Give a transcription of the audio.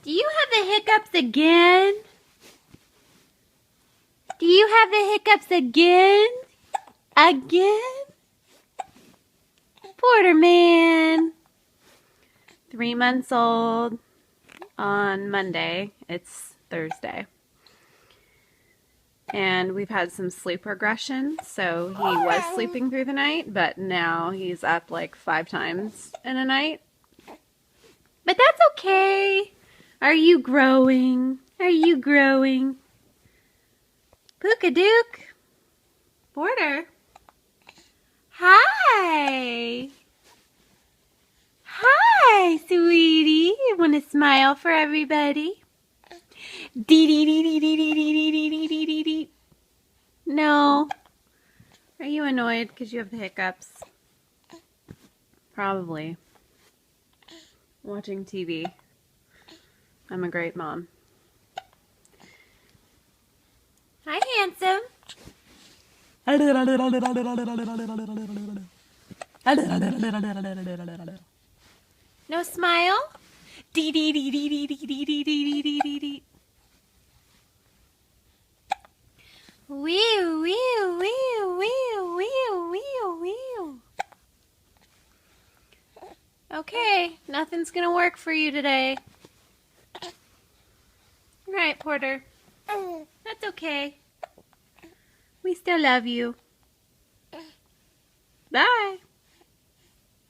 Do you have the hiccups again? Do you have the hiccups again? Again? Porter man. 3 months old on Monday. It's Thursday. And we've had some sleep regression, so he was sleeping through the night, but now he's up like 5 times in a night. But that's okay. Are you growing? Are you growing? Pookadook. Porter. Hi. Hi, sweetie. You want to smile for everybody? Dee dee dee dee dee dee dee dee dee dee dee dee. No. Are you annoyed because you have the hiccups? Probably. Watching TV. I'm a great mom. Hi, handsome. No smile? Dee dee dee dee dee dee dee dee dee dee dee dee. Wee wee wee wee wee wee wee. Okay, nothing's gonna work for you today. Right, Porter. That's okay. We still love you. Bye.